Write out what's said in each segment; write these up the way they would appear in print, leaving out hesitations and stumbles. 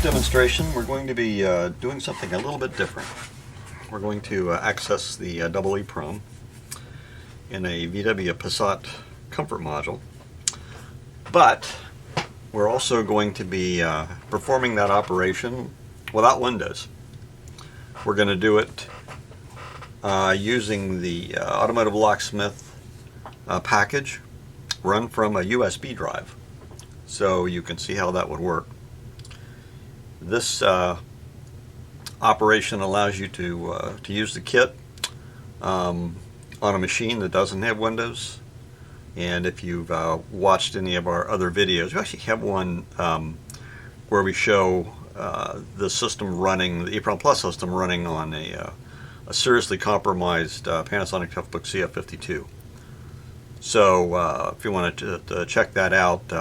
demonstration, we're going to be doing something a little bit different. We're going to access the double eeprom in a VW Passat comfort module, but we're also going to be performing that operation without windows. We're going to do it using the Automotive Locksmith package run from a USB drive. So you can see how that would work. This operation allows you to use the kit on a machine that doesn't have windows. And if you've watched any of our other videos, we actually have one where we show the system running, the eeprom Plus system running on a seriously compromised Panasonic Toughbook CF52. So if you wanted to check that out,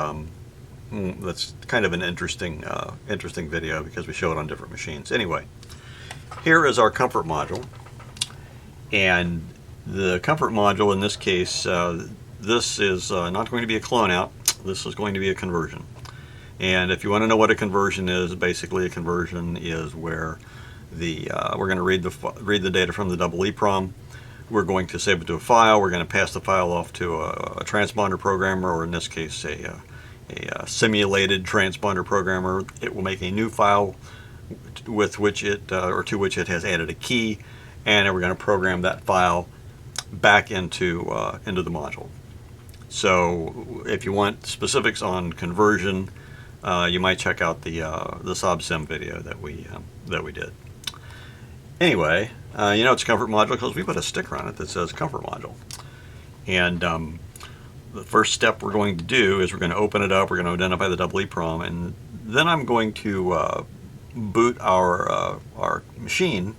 that's kind of an interesting video because we show it on different machines. Anyway, here is our comfort module, and the comfort module in this case, this is not going to be a clone out. This is going to be a conversion. And if you want to know what a conversion is, basically a conversion is where the we're going to read the data from the double eeprom. We're going to save it to a file. We're going to pass the file off to a transponder programmer, or in this case a simulated transponder programmer. It will make a new file with which it to which it has added a key, and we're going to program that file back into the module. So if you want specifics on conversion, you might check out the SobSim video that we did. Anyway, you know it's a comfort module because we put a sticker on it that says comfort module. And the first step we're going to do is we're going to open it up, we're going to identify the double eeprom, and then I'm going to boot our machine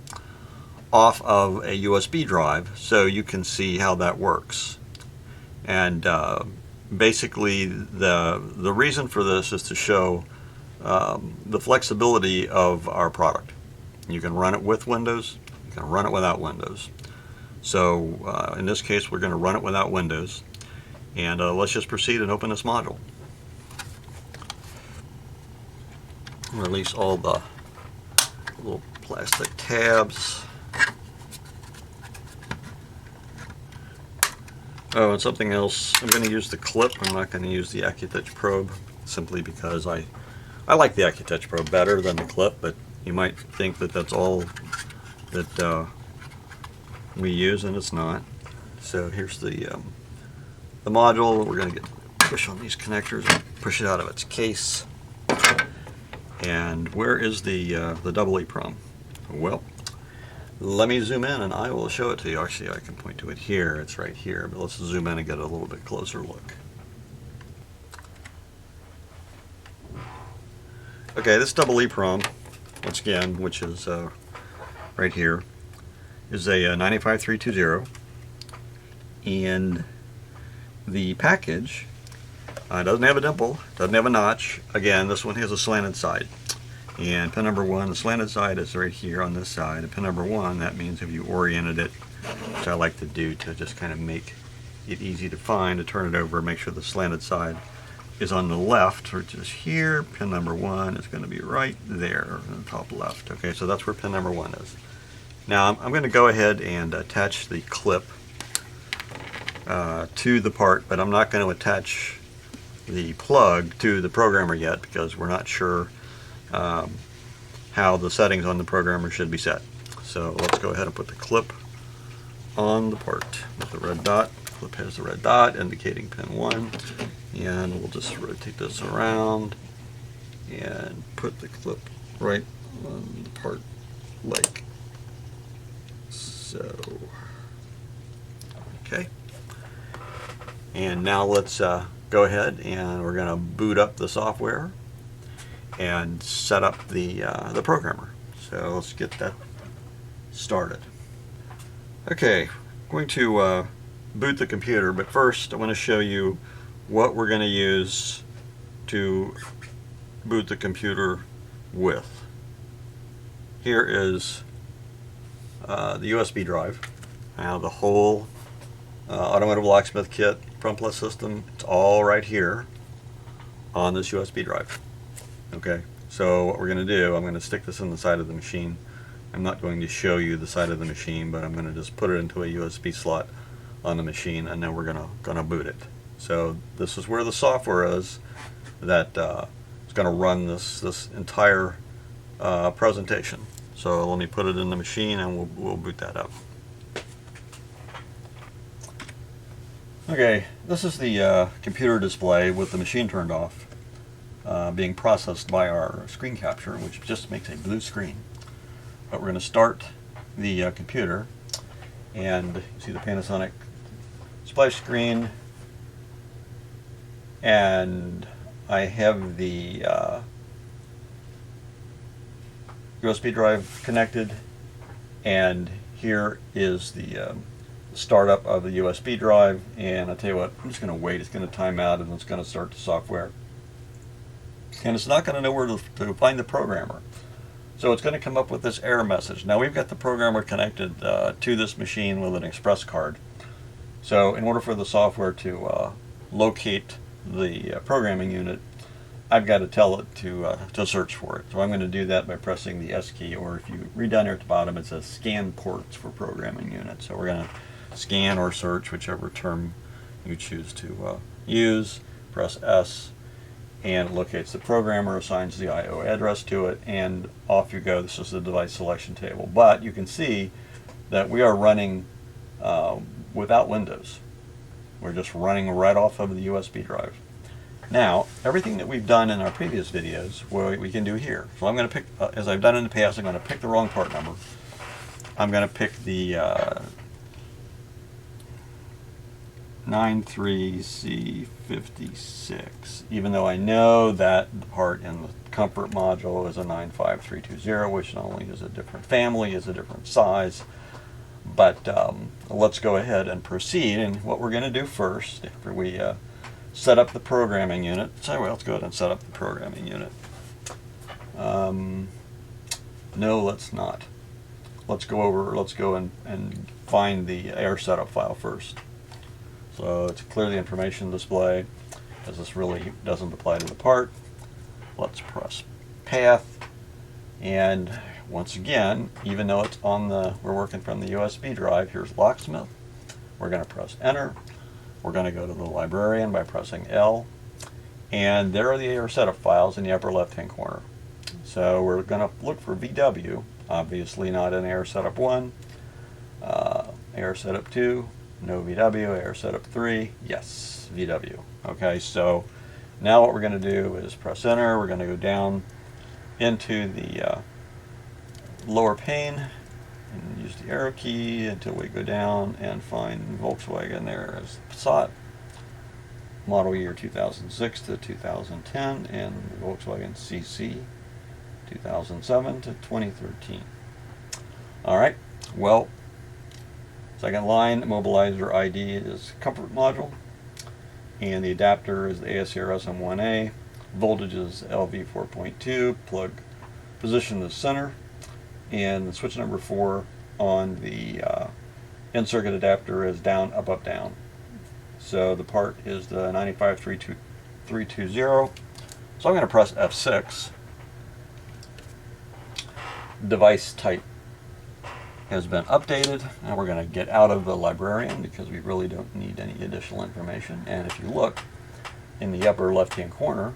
off of a USB drive so you can see how that works. And basically the reason for this is to show the flexibility of our product. You can run it with Windows, you can run it without Windows. So in this case we're going to run it without Windows. And let's just proceed and open this module. Release all the little plastic tabs. Oh, and something else, I'm going to use the clip. I'm not going to use the AccuTouch probe, simply because I like the AccuTouch probe better than the clip, but you might think that that's all that we use, and it's not. So here's the module. We're going to push on these connectors and push it out of its case. And where is the double eeprom? Well, let me zoom in and I will show it to you. Actually, I can point to it here. It's right here, but let's zoom in and get a little bit closer look. Okay, this double eeprom, once again, which is right here, is a 95320, and the package doesn't have a dimple, doesn't have a notch. Again, this one has a slanted side. And pin number 1, the slanted side is right here on this side. And pin number 1, that means if you oriented it, which I like to do to just kind of make it easy to find, to turn it over, make sure the slanted side is on the left, which is here. Pin number 1 is going to be right there in the top left. Okay, so that's where pin number 1 is. Now I'm going to go ahead and attach the clip to the part, but I'm not going to attach the plug to the programmer yet because we're not sure how the settings on the programmer should be set. So let's go ahead and put the clip on the part with the red dot. The clip has the red dot indicating pin 1, and we'll just rotate this around and put the clip right on the part like so. Okay. And now let's go ahead and we're going to boot up the software and set up the programmer. So let's get that started. Okay, I'm going to boot the computer, but first I want to show you what we're going to use to boot the computer with. Here is the USB drive. Now the whole Automotive Locksmith Kit eeprom Plus system, it's all right here on this USB drive. Okay, So what we're going to do, I'm going to stick this in the side of the machine. I'm not going to show you the side of the machine, but I'm going to just put it into a USB slot on the machine, and then we're going to boot it. So this is where the software is that is going to run this entire presentation. So let me put it in the machine, and we'll boot that up. Okay, this is the computer display with the machine turned off, being processed by our screen capture, which just makes a blue screen. But we're going to start the computer, and you see the Panasonic splash screen, and I have the USB drive connected, and here is the startup of the USB drive. And I'll tell you what, I'm just going to wait. It's going to time out, and it's going to start the software, and it's not going to know where to find the programmer. So it's going to come up with this error message. Now we've got the programmer connected to this machine with an express card. So in order for the software to locate the programming unit, I've got to tell it to search for it. So I'm going to do that by pressing the S key, or if you read down here at the bottom, it says scan ports for programming units. So we're going to scan or search, whichever term you choose to use. Press S, and it locates the programmer, assigns the I/O address to it, and off you go. This is the device selection table. But you can see that we are running without Windows. We're just running right off of the USB drive. Now, everything that we've done in our previous videos, we can do here. So I'm going to pick, as I've done in the past, I'm going to pick the wrong part number. I'm going to pick the 93C56, even though I know that the part in the comfort module is a 95320, which not only is a different family, is a different size. But let's go ahead and proceed. And what we're going to do first, after we set up the programming unit, so let's go ahead and set up the programming unit. No, let's not. Let's go and find the air setup file first. So to clear the information display, because this really doesn't apply to the part, let's press path. And once again, even though it's on we're working from the USB drive, here's Locksmith. We're going to press enter. We're going to go to the librarian by pressing L. And there are the air setup files in the upper left hand corner. So we're going to look for VW, obviously not in air setup 1, air setup 2, no VW, air setup 3, yes, VW. Okay, so now what we're going to do is press enter. We're going to go down into the lower pane and use the arrow key until we go down and find Volkswagen there as Passat, model year 2006 to 2010, and Volkswagen CC 2007 to 2013. Alright, well, second line, immobilizer ID is comfort module, and the adapter is the ASR SM1A, voltage is LV 4.2, plug position the center, and the switch number 4 on the in-circuit adapter is down, up, up, down. So the part is the 95320. So I'm going to press F6. Device type has been updated. Now we're going to get out of the librarian because we really don't need any additional information. And if you look in the upper left-hand corner,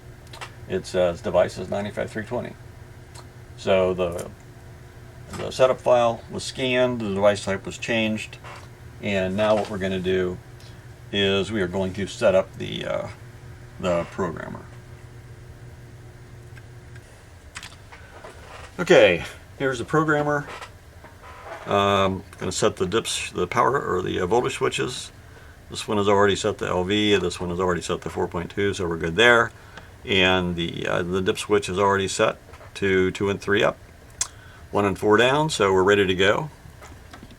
it says device is 95320. So the setup file was scanned, the device type was changed, and now what we're going to do is we are going to set up the programmer. Okay, here's the programmer. Going to set the power or the voltage switches. This one has already set the LV. This one has already set the 4.2, so we're good there. And the dip switch is already set to 2 and 3 up, 1 and 4 down. So we're ready to go.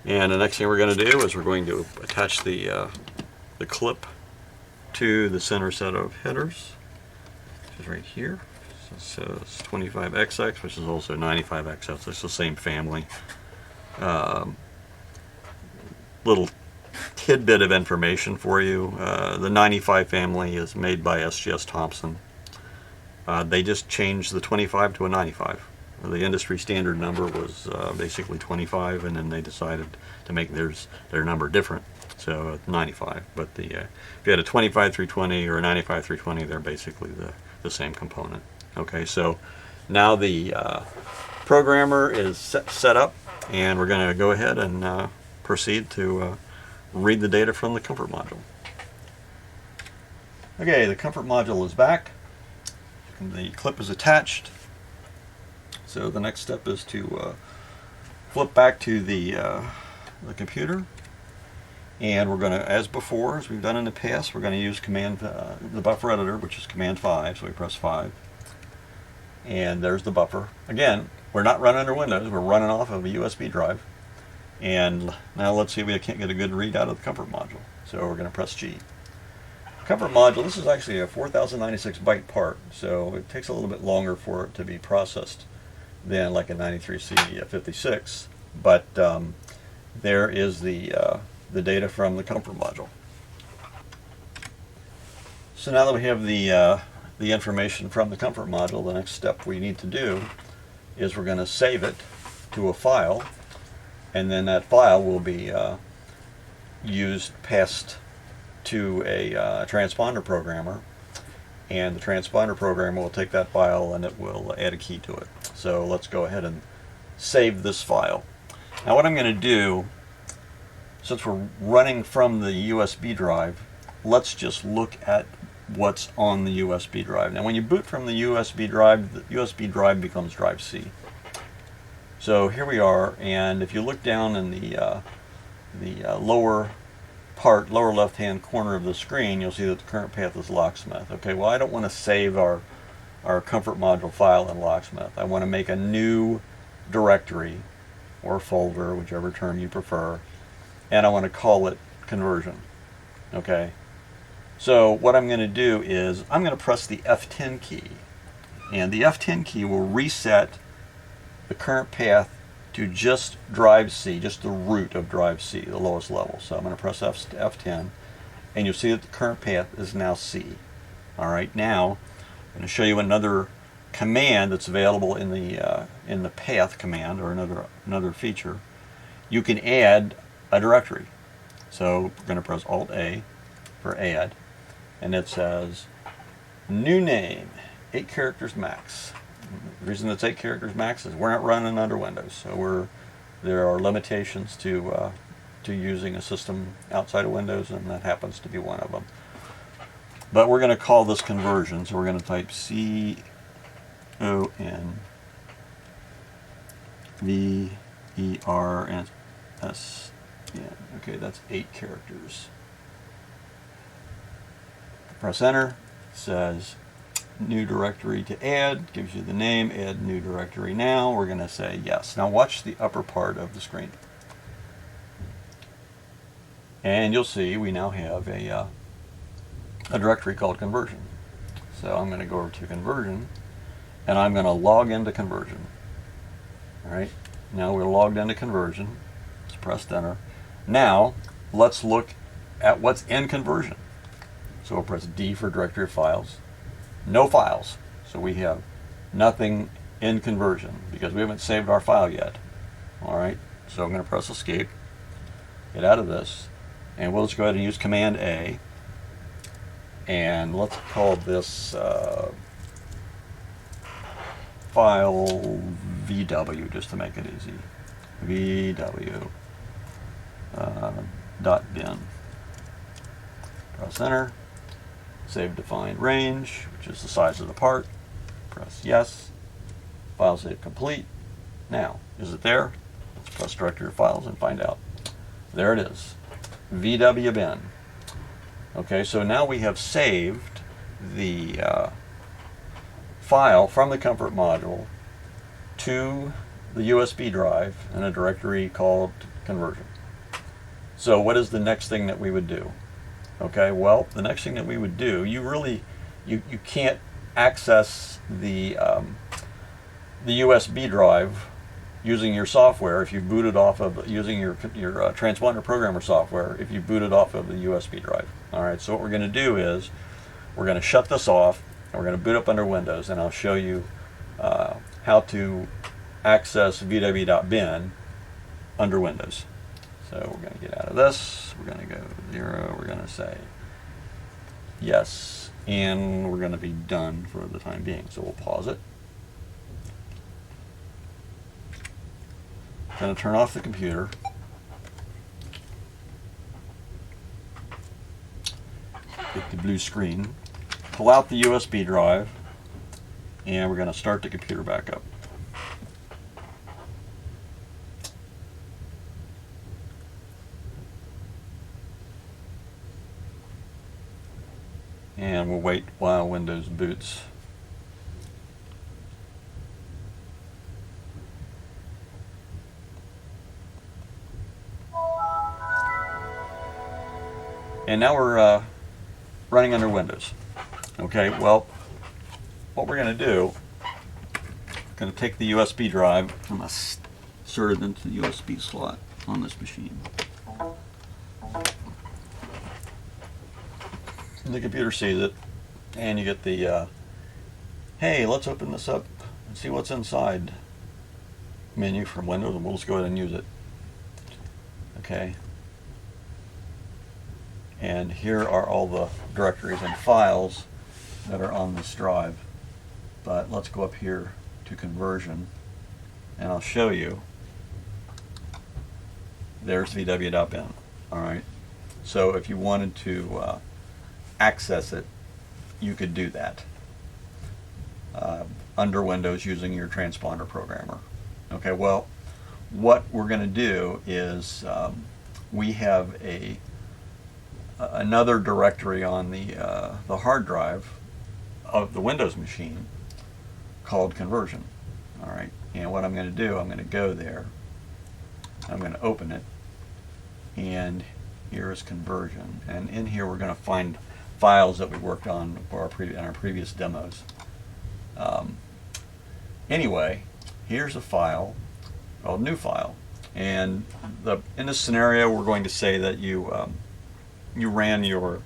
And the next thing we're going to do is we're going to attach the clip to the center set of headers, which is right here. So it's 25XX, which is also 95XX. It's the same family. Little tidbit of information for you. The 95 family is made by SGS Thompson. They just changed the 25 to a 95. The industry standard number was basically 25, and then they decided to make their number different, so 95. But if you had a 25 320 or a 95 320, they're basically the same component. Okay, so now the programmer is set up, and we're going to go ahead and proceed to read the data from the comfort module. Okay, the comfort module is back. The clip is attached. So the next step is to flip back to the computer, and we're going to, as before, as we've done in the past, we're going to use the buffer editor, which is Command 5. So we press 5, and there's the buffer. Again, we're not running under Windows. We're running off of a USB drive. And now let's see if we can't get a good read out of the comfort module. So we're going to press G. Comfort module, this is actually a 4096 byte part, so it takes a little bit longer for it to be processed than like a 93C56, but there is the data from the comfort module. So now that we have the information from the comfort module, the next step we need to do is we're going to save it to a file, and then that file will be passed to a transponder programmer, and the transponder programmer will take that file and it will add a key to it. So let's go ahead and save this file. Now what I'm going to do, since we're running from the USB drive, let's just look at what's on the USB drive. Now when you boot from the USB drive becomes drive C. So here we are, and if you look down in the lower left-hand corner of the screen, you'll see that the current path is Locksmith. Okay, well I don't want to save our comfort module file in Locksmith. I want to make a new directory or folder, whichever term you prefer, and I want to call it conversion. Okay, so what I'm going to do is I'm going to press the F10 key, and the F10 key will reset the current path to just drive C, just the root of drive C, the lowest level. So I'm going to press F10, and you'll see that the current path is now C. All right, now I'm going to show you another command that's available in the path command, or another feature. You can add a directory. So we're going to press Alt A for add, and it says new name, 8 characters max. The reason it's 8 characters max is we're not running under Windows, so there are limitations to using a system outside of Windows, and that happens to be one of them. But we're going to call this conversion, so we're going to type CONVERSN. Okay, that's 8 characters. Press enter. It says new directory to add, gives you the name, add new directory now. We're going to say yes. Now watch the upper part of the screen. And you'll see we now have a directory called conversion. So I'm going to go over to conversion, and I'm going to log into conversion. All right, now we're logged into conversion. Let's press enter. Now let's look at what's in conversion. So we'll press D for directory of files. No files. So we have nothing in conversion because we haven't saved our file yet. All right, so I'm going to press escape, get out of this, and we'll just go ahead and use Command A, and let's call this file VW, just to make it easy. VW .bin. Press enter. Save defined range, which is the size of the part. Press yes. File save complete. Now, is it there? Let's press directory of files and find out. There it is. VW bin. Okay, so now we have saved the file from the comfort module to the USB drive in a directory called conversion. So what is the next thing that we would do? Okay, well, the next thing that we would do, you can't access the USB drive using your software if you boot it off of using your transponder programmer software if you boot it off of the USB drive. All right, so what we're going to do is we're going to shut this off, and we're going to boot up under Windows, and I'll show you how to access VW.bin under Windows. So we're going to get out of this, we're going to go 0, we're going to say yes, and we're going to be done for the time being. So we'll pause it. Going to turn off the computer. Get the blue screen. Pull out the USB drive, and we're going to start the computer back up. And we'll wait while Windows boots. And now we're running under Windows. Okay, well, what we're going to do, going to take the USB drive and insert it into the USB slot on this machine. And the computer sees it, and you get the, hey, let's open this up and see what's inside menu from Windows, and we'll just go ahead and use it. Okay. And here are all the directories and files that are on this drive. But let's go up here to conversion, and I'll show you. There's VW.bin. All right. So if you wanted to access it, you could do that under Windows using your transponder programmer. Okay. Well, what we're going to do is we have another directory on the hard drive of the Windows machine called conversion. All right, and what I'm going to do, I'm going to go there, I'm going to open it, and here is conversion, and in here we're going to find files that we worked on for in our previous demos. Anyway, here's a file called new file, and in this scenario we're going to say that you ran your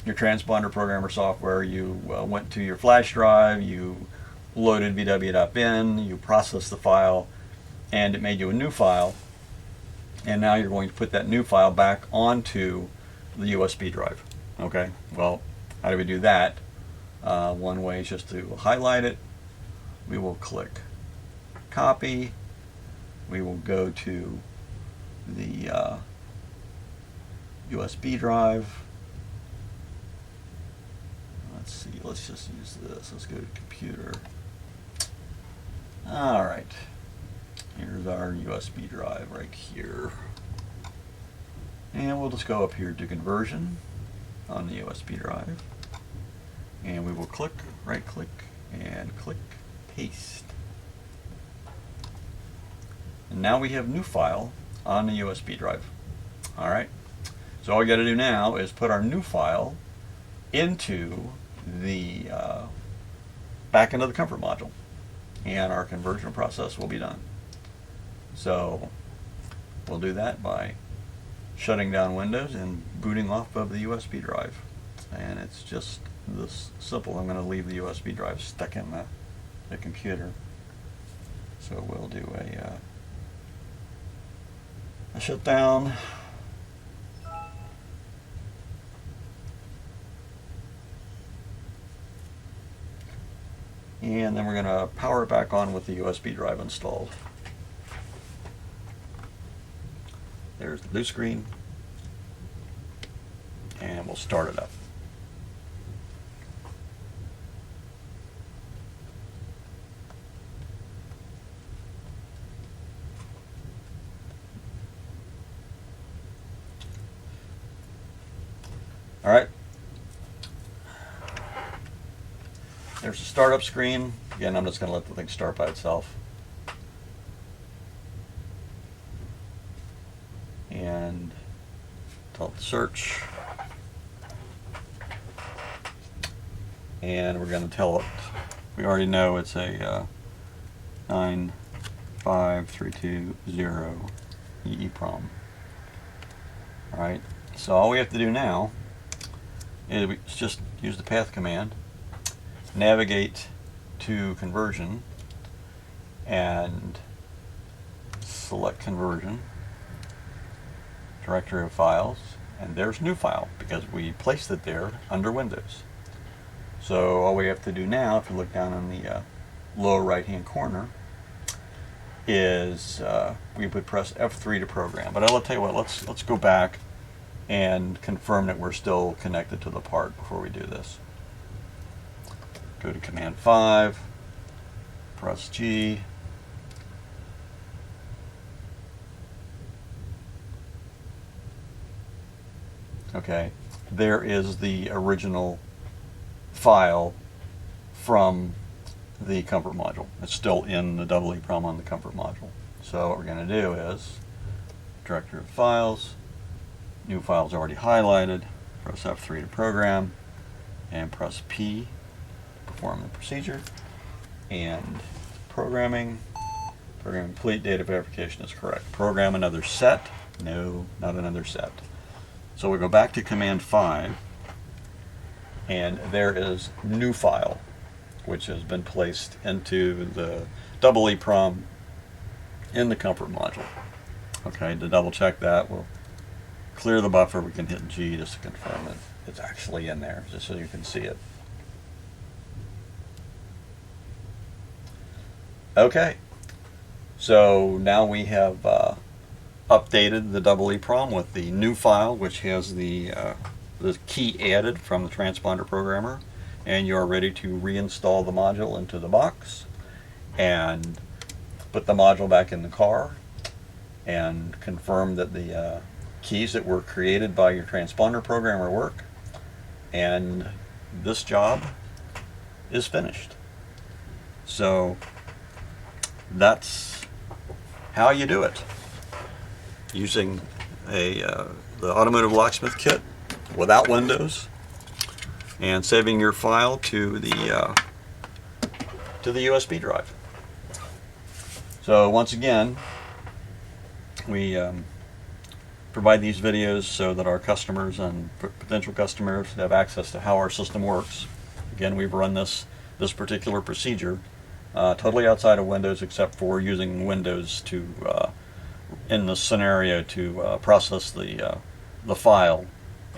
transponder programmer software, you went to your flash drive, you loaded VW.bin, you processed the file, and it made you a new file, and now you're going to put that new file back onto the USB drive. Okay, well, how do we do that? One way is just to highlight it. We will click copy. We will go to the USB drive. Let's see, let's just use this. Let's go to computer. Alright, here's our USB drive right here. And we'll just go up here to conversion on the USB drive. And we will click, right click, and click paste. And now we have new file on the USB drive. Alright. So all you got to do now is put our new file into the back into the comfort module, and our conversion process will be done. So we'll do that by shutting down Windows and booting off of the USB drive, and it's just this simple. I'm going to leave the USB drive stuck in the computer. So we'll do a shutdown. And then we're going to power it back on with the USB drive installed. There's the blue screen, and we'll start it up. All right. There's a startup screen. Again, I'm just going to let the thing start by itself. And tell it to search. And we're going to tell it, we already know it's a 95320 eeprom. Alright, so all we have to do now It's just use the path command, navigate to conversion, and select conversion, directory of files, and there's new file because we placed it there under Windows. So all we have to do now, if you look down in the lower right hand corner, is we would press F3 to program. But I'll tell you what, let's go back and confirm that we're still connected to the part before we do this. Go to Command 5, press G, okay, there is the original file from the comfort module. It's still in the double eeprom on the comfort module. So what we're going to do is directory of files, new file's already highlighted, press F3 to program, and press P to perform the procedure, and program complete, data verification is correct. Program another set, no, not another set. So we go back to Command 5, and there is new file, which has been placed into the double eeprom in the comfort module. Okay, to double check that, we'll clear the buffer. We can hit G just to confirm that it's actually in there, just so you can see it. Okay, so now we have updated the double eeprom with the new file, which has the key added from the transponder programmer, and you're ready to reinstall the module into the box and put the module back in the car and confirm that the keys that were created by your transponder programmer work, and this job is finished. So that's how you do it, using the Automotive Locksmith Kit without Windows, and saving your file to the USB drive. So once again, we provide these videos so that our customers and potential customers have access to how our system works. Again, we've run this particular procedure totally outside of Windows, except for using Windows to in this scenario to process the file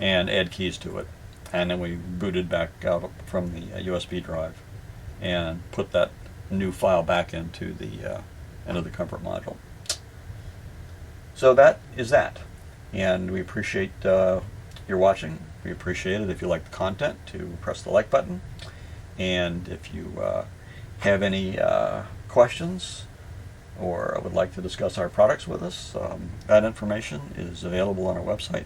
and add keys to it, and then we booted back out from the USB drive and put that new file back into the comfort module. So that is that, and we appreciate your watching. We appreciate it if you like the content to press the like button, and if you have any questions or would like to discuss our products with us, that information is available on our website.